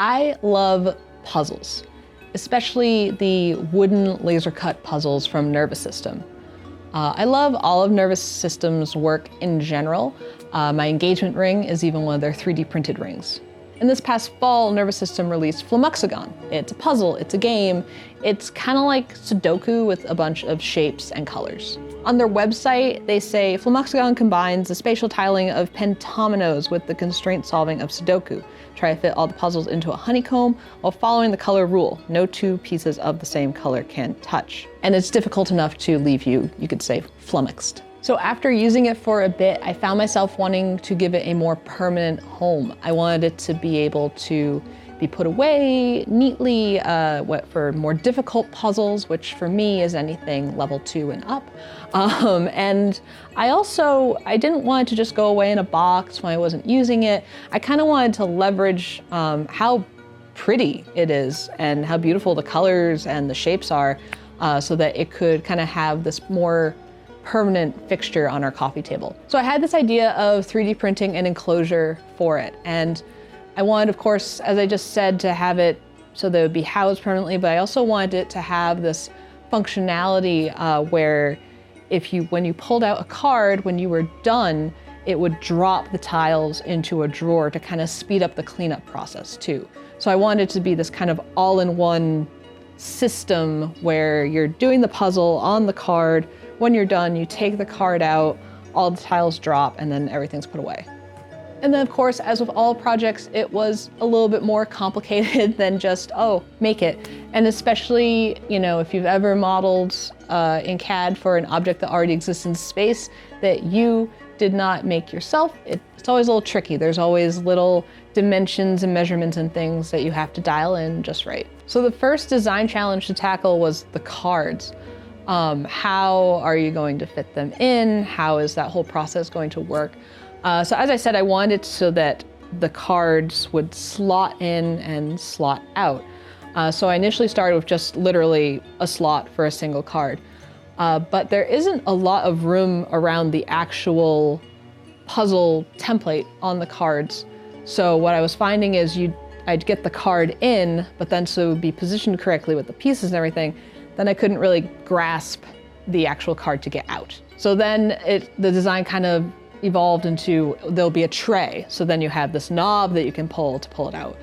I love puzzles, especially the wooden laser cut puzzles from Nervous System. I love all of Nervous System's work in general. My engagement ring is even one of their 3D printed rings. And this past fall, Nervous System released Flummoxagon. It's a puzzle, it's a game. It's kind of like Sudoku with a bunch of shapes and colors. On their website, they say Flummoxagon combines the spatial tiling of pentominoes with the constraint solving of Sudoku. Try to fit all the puzzles into a honeycomb while following the color rule. No two pieces of the same color can touch. And it's difficult enough to leave you could say, flummoxed. So after using it for a bit, I found myself wanting to give it a more permanent home. I wanted it to be able to be put away neatly for more difficult puzzles, which for me is anything level 2 and up. And I didn't want it to just go away in a box when I wasn't using it. I kind of wanted to leverage how pretty it is and how beautiful the colors and the shapes are so that it could kind of have this more permanent fixture on our coffee table. So I had this idea of 3D printing an enclosure for it. And I wanted, of course, as I just said, to have it so that it would be housed permanently, but I also wanted it to have this functionality where when you pulled out a card, when you were done, it would drop the tiles into a drawer to kind of speed up the cleanup process too. So I wanted it to be this kind of all-in-one system where you're doing the puzzle on the card. When you're done, you take the card out, all the tiles drop, and then everything's put away. And then of course, as with all projects, it was a little bit more complicated than just, oh, make it. And especially, if you've ever modeled in CAD for an object that already exists in space that you did not make yourself, it's always a little tricky. There's always little dimensions and measurements and things that you have to dial in just right. So the first design challenge to tackle was the cards. How are you going to fit them in? How is that whole process going to work? So as I said, I wanted it so that the cards would slot in and slot out. So I initially started with just literally a slot for a single card. But there isn't a lot of room around the actual puzzle template on the cards. So what I was finding is I'd get the card in, but then so it would be positioned correctly with the pieces and everything, then I couldn't really grasp the actual card to get out. So then the design kind of evolved into, there'll be a tray. So then you have this knob that you can pull to pull it out.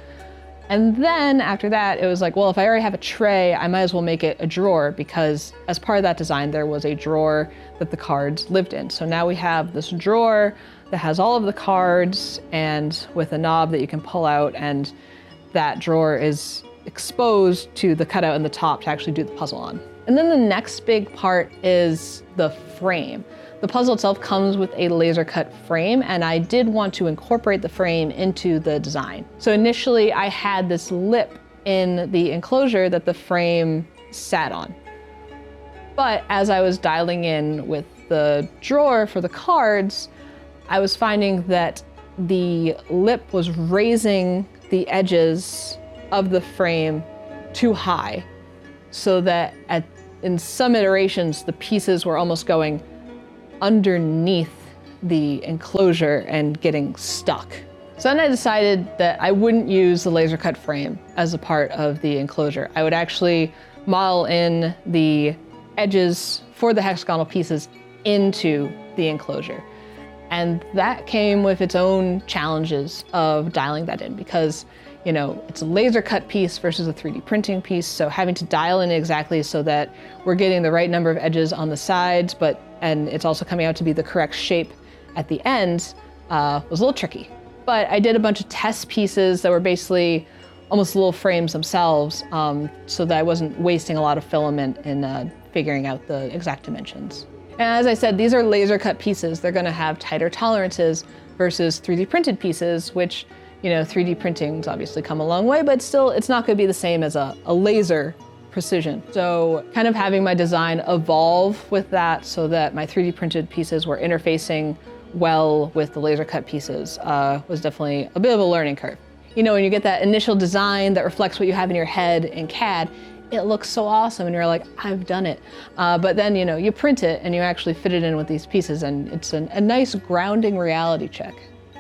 And then after that, it was like, well, if I already have a tray, I might as well make it a drawer, because as part of that design, there was a drawer that the cards lived in. So now we have this drawer that has all of the cards and with a knob that you can pull out, and that drawer is exposed to the cutout in the top to actually do the puzzle on. And then the next big part is the frame. The puzzle itself comes with a laser cut frame, and I did want to incorporate the frame into the design. So initially I had this lip in the enclosure that the frame sat on. But as I was dialing in with the drawer for the cards, I was finding that the lip was raising the edges of the frame too high, so that in some iterations, the pieces were almost going underneath the enclosure and getting stuck. So then I decided that I wouldn't use the laser cut frame as a part of the enclosure. I would actually model in the edges for the hexagonal pieces into the enclosure. And that came with its own challenges of dialing that in, because it's a laser cut piece versus a 3D printing piece. So having to dial in exactly so that we're getting the right number of edges on the sides, and it's also coming out to be the correct shape at the end was a little tricky. But I did a bunch of test pieces that were basically almost little frames themselves, so that I wasn't wasting a lot of filament in figuring out the exact dimensions. And as I said, these are laser cut pieces. They're gonna have tighter tolerances versus 3D printed pieces, which 3D printing's obviously come a long way, but still it's not gonna be the same as a laser precision. So kind of having my design evolve with that so that my 3D printed pieces were interfacing well with the laser cut pieces was definitely a bit of a learning curve. When you get that initial design that reflects what you have in your head in CAD, it looks so awesome and you're like, I've done it. But then, you print it and you actually fit it in with these pieces, and it's a nice grounding reality check.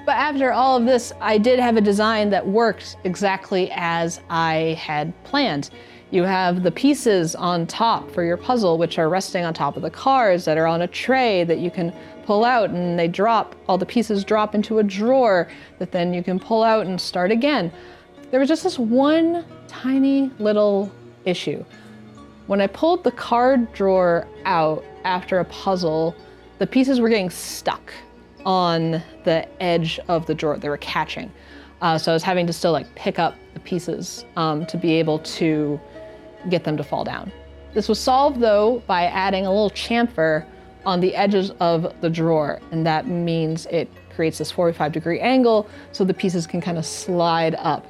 But after all of this, I did have a design that worked exactly as I had planned. You have the pieces on top for your puzzle, which are resting on top of the cards that are on a tray that you can pull out, and they drop, all the pieces drop into a drawer that then you can pull out and start again. There was just this one tiny little issue. When I pulled the card drawer out after a puzzle, the pieces were getting stuck on the edge of the drawer. They were catching. So I was having to still like pick up the pieces to be able to get them to fall down. This was solved though by adding a little chamfer on the edges of the drawer, and that means it creates this 45-degree angle so the pieces can kind of slide up.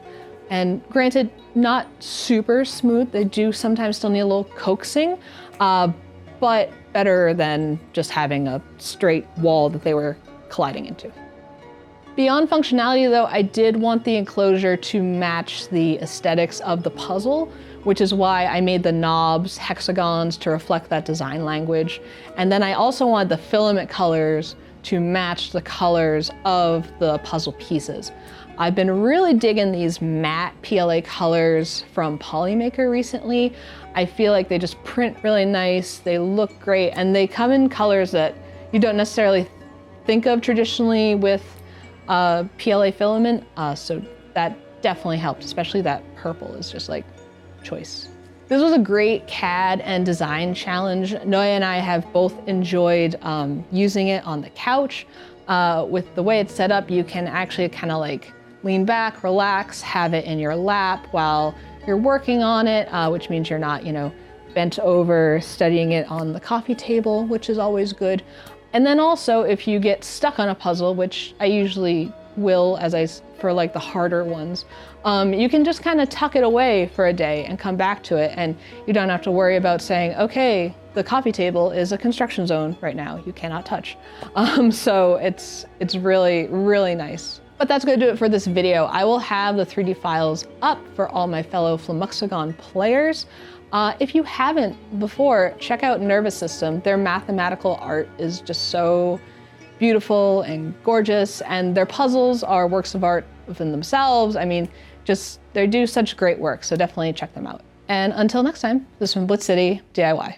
And granted, not super smooth. They do sometimes still need a little coaxing, but better than just having a straight wall that they were colliding into. Beyond functionality though, I did want the enclosure to match the aesthetics of the puzzle, which is why I made the knobs hexagons to reflect that design language. And then I also wanted the filament colors to match the colors of the puzzle pieces. I've been really digging these matte PLA colors from Polymaker recently. I feel like they just print really nice, they look great, and they come in colors that you don't necessarily think of traditionally with PLA filament, so that definitely helped, especially that purple is just like choice. This was a great CAD and design challenge. Noya and I have both enjoyed using it on the couch. With the way it's set up, you can actually kind of like lean back, relax, have it in your lap while you're working on it, which means you're not, bent over studying it on the coffee table, which is always good. And then also, if you get stuck on a puzzle, which I usually will for like the harder ones, you can just kind of tuck it away for a day and come back to it, and you don't have to worry about saying, okay, the coffee table is a construction zone right now, you cannot touch. So it's really, really nice. But that's going to do it for this video. I will have the 3D files up for all my fellow Flummoxagon players. If you haven't before, check out Nervous System. Their mathematical art is just so beautiful and gorgeous, and their puzzles are works of art within themselves. I mean, they do such great work, so definitely check them out. And until next time, this has been Blitz City DIY.